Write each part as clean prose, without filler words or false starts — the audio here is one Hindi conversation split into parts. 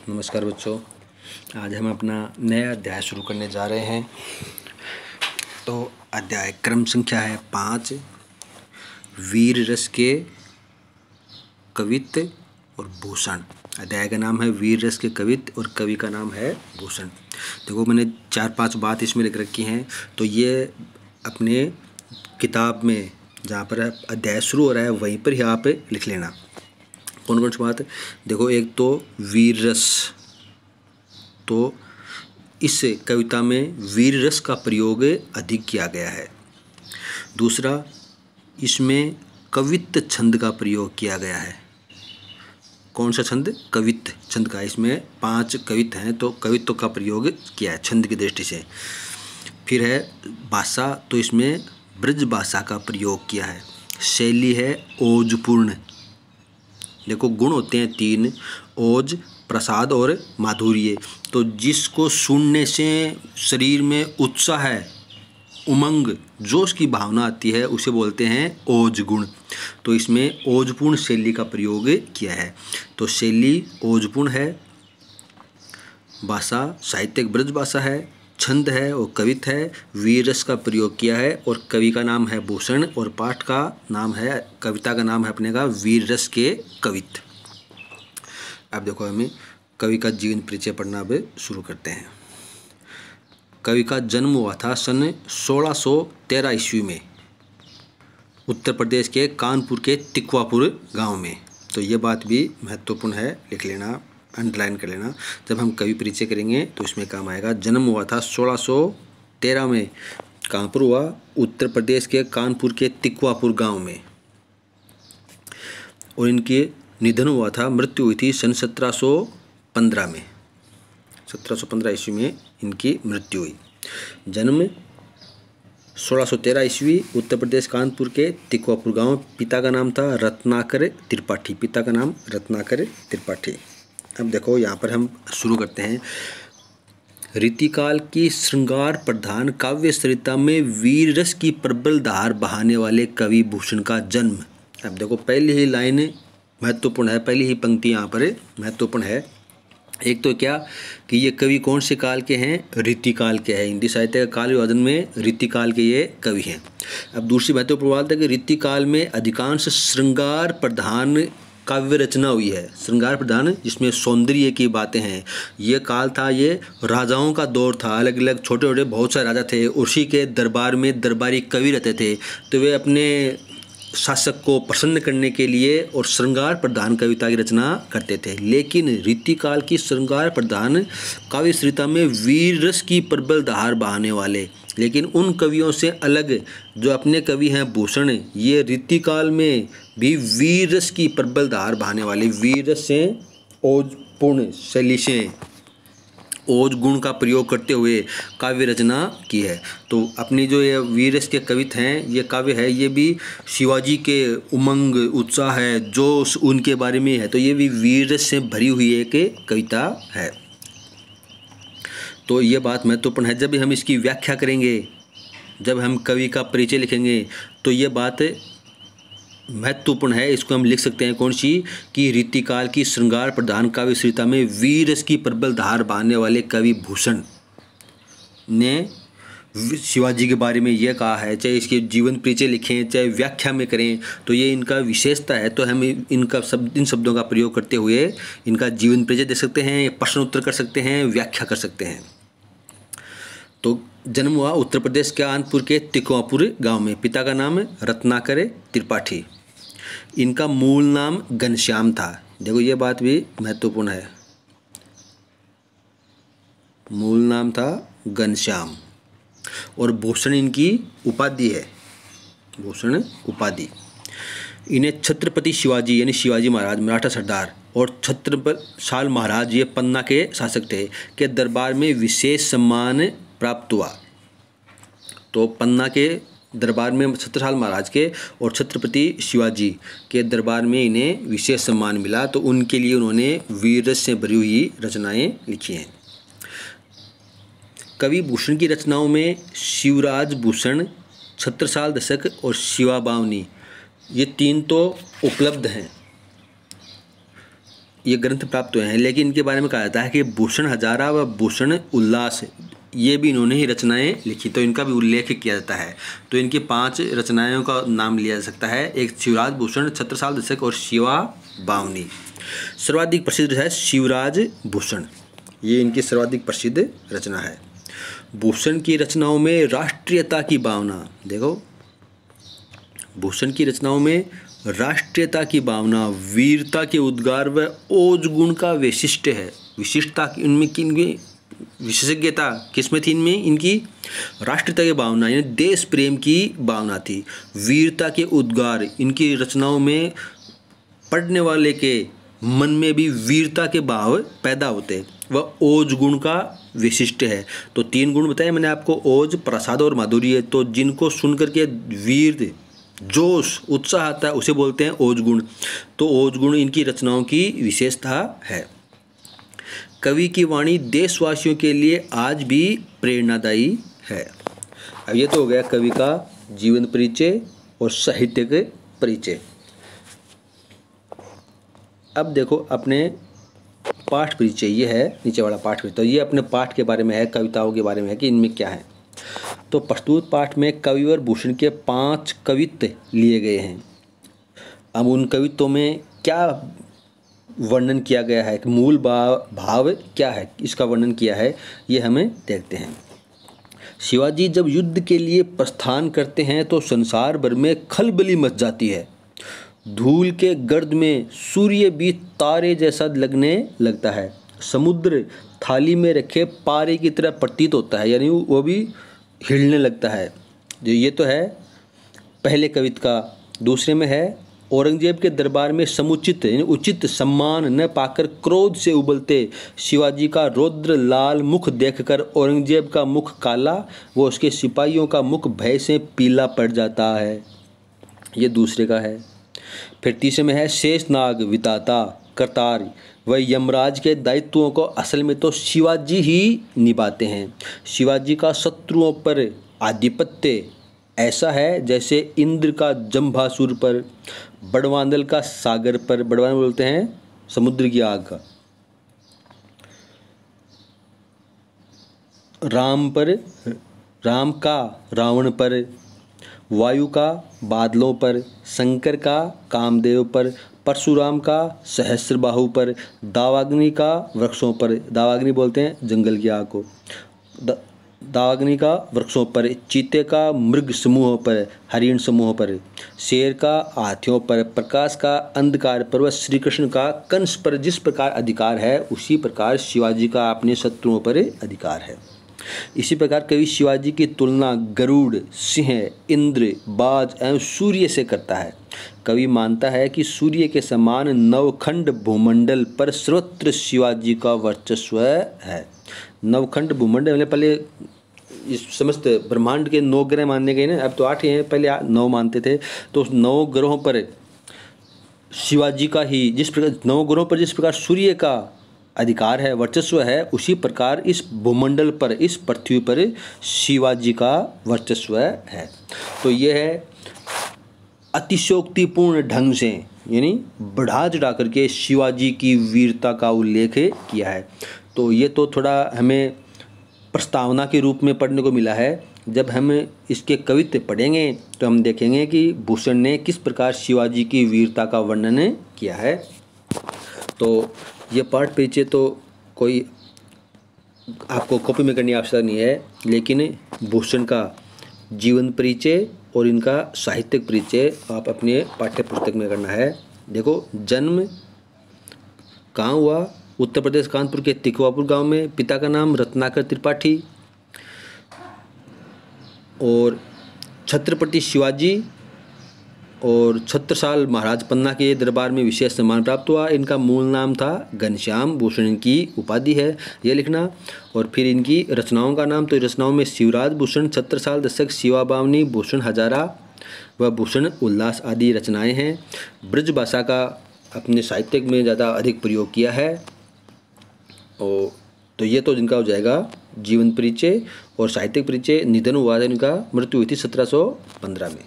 नमस्कार बच्चों, आज हम अपना नया अध्याय शुरू करने जा रहे हैं। तो अध्याय क्रम संख्या है 5, वीर रस के कवित्त और भूषण। अध्याय का नाम है वीर रस के कवित्त और कवि का नाम है भूषण। देखो, मैंने 4-5 बात इसमें लिख रखी हैं, तो ये अपने किताब में जहाँ पर अध्याय शुरू हो रहा है वहीं पर ही आप लिख लेना। कौन कौन सी बात? देखो, एक तो वीर रस, तो इस कविता में वीर रस का प्रयोग अधिक किया गया है। दूसरा, इसमें कवित्त छंद का प्रयोग किया गया है। कौन सा छंद? कवित्त छंद का। इसमें 5 कवित्त हैं, तो कवित्व का प्रयोग किया है छंद की दृष्टि से। फिर है भाषा, तो इसमें ब्रज भाषा का प्रयोग किया है। शैली है ओजपूर्ण। देखो, गुण होते हैं 3, ओज, प्रसाद और माधुर्य। तो जिसको सुनने से शरीर में उत्साह है, उमंग, जोश की भावना आती है, उसे बोलते हैं ओज गुण। तो इसमें ओजपूर्ण शैली का प्रयोग किया है। तो शैली ओजपूर्ण है, भाषा साहित्यिक ब्रज भाषा है, छंद है और कवित्त है, वीर रस का प्रयोग किया है और कवि का नाम है भूषण और पाठ का नाम है, कविता का नाम है अपने का वीर रस के कवित्त। अब देखो, हमें कवि का जीवन परिचय पढ़ना अब शुरू करते हैं। कवि का जन्म हुआ था सन 1613 ईस्वी में उत्तर प्रदेश के कानपुर के तिकवापुर गांव में। तो ये बात भी महत्वपूर्ण है, लिख लेना, अंडरलाइन कर लेना। जब हम कवि परिचय करेंगे तो इसमें काम आएगा। जन्म हुआ था 1613 में, कहाँ पर हुआ? उत्तर प्रदेश के कानपुर के तिकवापुर गांव में। और इनके निधन हुआ था, मृत्यु हुई थी सन 1715 में। 1715 ईस्वी में इनकी मृत्यु हुई। जन्म 1613 ईस्वी, उत्तर प्रदेश कानपुर के तिकवापुर गांव। पिता का नाम था रत्नाकर त्रिपाठी। पिता का नाम रत्नाकर त्रिपाठी। अब देखो, यहाँ पर हम शुरू करते हैं। रीतिकाल की श्रृंगार प्रधान काव्य सरिता में वीर रस की प्रबल धार बहाने वाले कवि भूषण का जन्म। अब देखो, पहली ही लाइन महत्वपूर्ण है, पहली ही पंक्ति यहाँ पर महत्वपूर्ण है। एक तो क्या कि ये कवि कौन से काल के हैं? रीतिकाल के हैं। हिंदी साहित्य का काल विभाजन में रीतिकाल के ये कवि हैं। अब दूसरी महत्वपूर्ण बात है कि रीतिकाल में अधिकांश श्रृंगार प्रधान काव्य रचना हुई है। श्रृंगार प्रधान, जिसमें सौंदर्य की बातें हैं। ये काल था, ये राजाओं का दौर था। अलग अलग छोटे छोटे बहुत सारे राजा थे, उसी के दरबार में दरबारी कवि रहते थे। तो वे अपने शासक को प्रसन्न करने के लिए और श्रृंगार प्रधान कविता की रचना करते थे। लेकिन रीतिकाल की श्रृंगार प्रधान काव्य सरिता में वीर रस की प्रबल धार बहाने वाले, लेकिन उन कवियों से अलग जो अपने कवि हैं भूषण, ये रीतिकाल में भी वीर रस की प्रबल धार बहाने वाले, वीर रस से ओजपूर्ण शैली से ओज गुण का प्रयोग करते हुए काव्य रचना की है। तो अपनी जो ये वीर रस के कवित्त हैं, ये काव्य है, ये भी शिवाजी के उमंग, उत्साह है, जोश उनके बारे में है। तो ये भी वीर रस से भरी हुई एक कविता है। तो ये बात महत्वपूर्ण है। जब हम इसकी व्याख्या करेंगे, जब हम कवि का परिचय लिखेंगे, तो ये बात महत्वपूर्ण है। इसको हम लिख सकते हैं कौन सी? कि रीतिकाल की श्रृंगार प्रधान काव्य सरिता में वीर रस की प्रबल धार बहाने वाले कवि भूषण ने शिवाजी के बारे में ये कहा है। चाहे इसके जीवन परिचय लिखें, चाहे व्याख्या में करें, तो ये इनका विशेषता है। तो हम इन शब्दों का प्रयोग करते हुए इनका जीवन परिचय दे सकते हैं, प्रश्न उत्तर कर सकते हैं, व्याख्या कर सकते हैं। तो जन्म हुआ उत्तर प्रदेश के कानपुर के तिकवापुर गांव में। पिता का नाम रत्नाकर त्रिपाठी। इनका मूल नाम घनश्याम था। देखो, ये बात भी महत्वपूर्ण है। मूल नाम था घनश्याम और भूषण इनकी उपाधि है। भूषण उपाधि। इन्हें छत्रपति शिवाजी यानी शिवाजी महाराज, मराठा सरदार, और छत्रसाल महाराज, ये पन्ना के शासक थे, के दरबार में विशेष सम्मान प्राप्त हुआ। तो पन्ना के दरबार में छत्रसाल महाराज के और छत्रपति शिवाजी के दरबार में इन्हें विशेष सम्मान मिला। तो उनके लिए उन्होंने वीर रस से भरी हुई रचनाएं लिखी हैं। कवि भूषण की रचनाओं में शिवराज भूषण, छत्रसाल दशक और शिवा बावनी, ये 3 तो उपलब्ध हैं। ये ग्रंथ प्राप्त हुए हैं, लेकिन इनके बारे में कहा जाता है कि भूषण हजारा व भूषण उल्लास ये भी इन्होंने ही रचनाएं लिखी, तो इनका भी उल्लेख किया जाता है। तो इनकी 5 रचनाओं का नाम लिया जा सकता है। एक शिवराज भूषण, छत्रसाल दशक और शिवा बावनी। सर्वाधिक प्रसिद्ध है शिवराज भूषण, ये इनकी सर्वाधिक प्रसिद्ध रचना है। भूषण की रचनाओं में राष्ट्रीयता की भावना, देखो भूषण की रचनाओं में राष्ट्रीयता की भावना, वीरता के उद्गार व ओज गुण का वैशिष्ट है। विशिष्टता इनमें की विशेषज्ञता किसमें थी? इनमें इनकी राष्ट्रीयता की भावना यानी देश प्रेम की भावना थी। वीरता के उद्गार, इनकी रचनाओं में पढ़ने वाले के मन में भी वीरता के भाव पैदा होते। वह ओज गुण का विशिष्ट है। तो 3 गुण बताए मैंने आपको, ओज, प्रसाद और माधुर्य। तो जिनको सुन करके वीर, जोश, उत्साह आता है उसे बोलते हैं ओज गुण। तो ओज गुण इनकी रचनाओं की विशेषता है। कवि की वाणी देशवासियों के लिए आज भी प्रेरणादायी है। अब ये तो हो गया कवि का जीवन परिचय और साहित्यिक परिचय। अब देखो अपने पाठ परिचय, ये है नीचे वाला पाठ परिचय। तो ये अपने पाठ के बारे में है, कविताओं के बारे में है कि इनमें क्या है। तो प्रस्तुत पाठ में कविवर भूषण के 5 कवित्व लिए गए हैं। अब उन कवित्वों में क्या वर्णन किया गया है, मूल भाव क्या है, इसका वर्णन किया है, ये हमें देखते हैं। शिवाजी जब युद्ध के लिए प्रस्थान करते हैं तो संसार भर में खलबली मच जाती है। धूल के गर्द में सूर्य भी तारे जैसा लगने लगता है। समुद्र थाली में रखे पारे की तरह प्रतीत होता है, यानी वो भी हिलने लगता है। जो ये तो है पहले कवित्व का। दूसरे में है औरंगजेब के दरबार में समुचित यानी उचित सम्मान न पाकर क्रोध से उबलते शिवाजी का रौद्र लाल मुख देखकर औरंगजेब का मुख काला व उसके सिपाहियों का मुख भय से पीला पड़ जाता है। ये दूसरे का है। फिर तीसरे में है शेषनाग, विधाता, करतार व यमराज के दायित्वों को असल में तो शिवाजी ही निभाते हैं। शिवाजी का शत्रुओं पर आधिपत्य ऐसा है जैसे इंद्र का जंभासुर पर, बड़वांदल का सागर पर, बड़वांदल बोलते हैं समुद्र की आग का, राम पर, राम का रावण पर, वायु का बादलों पर, शंकर का कामदेव पर, परशुराम का सहस्त्रबाहु पर, दावाग्नि का वृक्षों पर, दावाग्नि बोलते हैं जंगल की आग को, दावाग्नि का वृक्षों पर, चीते का मृग समूहों पर, हरिण समूहों पर, शेर का हाथियों पर, प्रकाश का अंधकार पर व श्री कृष्ण का कंस पर जिस प्रकार अधिकार है उसी प्रकार शिवाजी का अपने शत्रुओं पर अधिकार है। इसी प्रकार कवि शिवाजी की तुलना गरुड़, सिंह, इंद्र, बाज एवं सूर्य से करता है। कवि मानता है कि सूर्य के समान नवखंड भूमंडल पर सर्वत्र शिवाजी का वर्चस्व है। नवखंड भूमंडल मतलब पहले इस समस्त ब्रह्मांड के 9 ग्रह मानने गए ना, अब तो 8 ही हैं, पहले 9 मानते थे। तो 9 ग्रहों पर शिवाजी का ही जिस प्रकार 9 ग्रहों पर जिस प्रकार सूर्य का अधिकार है, वर्चस्व है, उसी प्रकार इस भूमंडल पर, इस पृथ्वी पर शिवाजी का वर्चस्व है। तो यह है अतिशयोक्तिपूर्ण ढंग से यानी बढ़ा चढ़ा करके शिवाजी की वीरता का उल्लेख किया है। तो ये तो थोड़ा हमें प्रस्तावना के रूप में पढ़ने को मिला है। जब हम इसके कवित्व पढ़ेंगे तो हम देखेंगे कि भूषण ने किस प्रकार शिवाजी की वीरता का वर्णन किया है। तो ये पाठ परिचय तो कोई आपको कॉपी में करने की आवश्यकता नहीं है, लेकिन भूषण का जीवन परिचय और इनका साहित्यिक परिचय आप अपने पाठ्य पुस्तक में करना है। देखो जन्म कहाँ हुआ? उत्तर प्रदेश कानपुर के तिकवापुर गांव में। पिता का नाम रत्नाकर त्रिपाठी और छत्रपति शिवाजी और छत्रसाल महाराज पन्ना के दरबार में विशेष सम्मान प्राप्त हुआ। इनका मूल नाम था घनश्याम, भूषण इनकी उपाधि है, यह लिखना। और फिर इनकी रचनाओं का नाम, तो रचनाओं में शिवराज भूषण, छत्रसाल दशक, शिवा बावनी, भूषण हजारा व भूषण उल्लास आदि रचनाएं हैं। ब्रज भाषा का अपने साहित्य में ज़्यादा अधिक प्रयोग किया है। और तो ये तो इनका हो जाएगा जीवन परिचय और साहित्यिक परिचय। निधन हुआ था इनका, मृत्यु हुई थी 1715 में।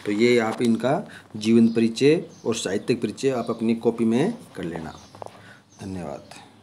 तो ये आप इनका जीवन परिचय और साहित्यिक परिचय आप अपनी कॉपी में कर लेना। धन्यवाद।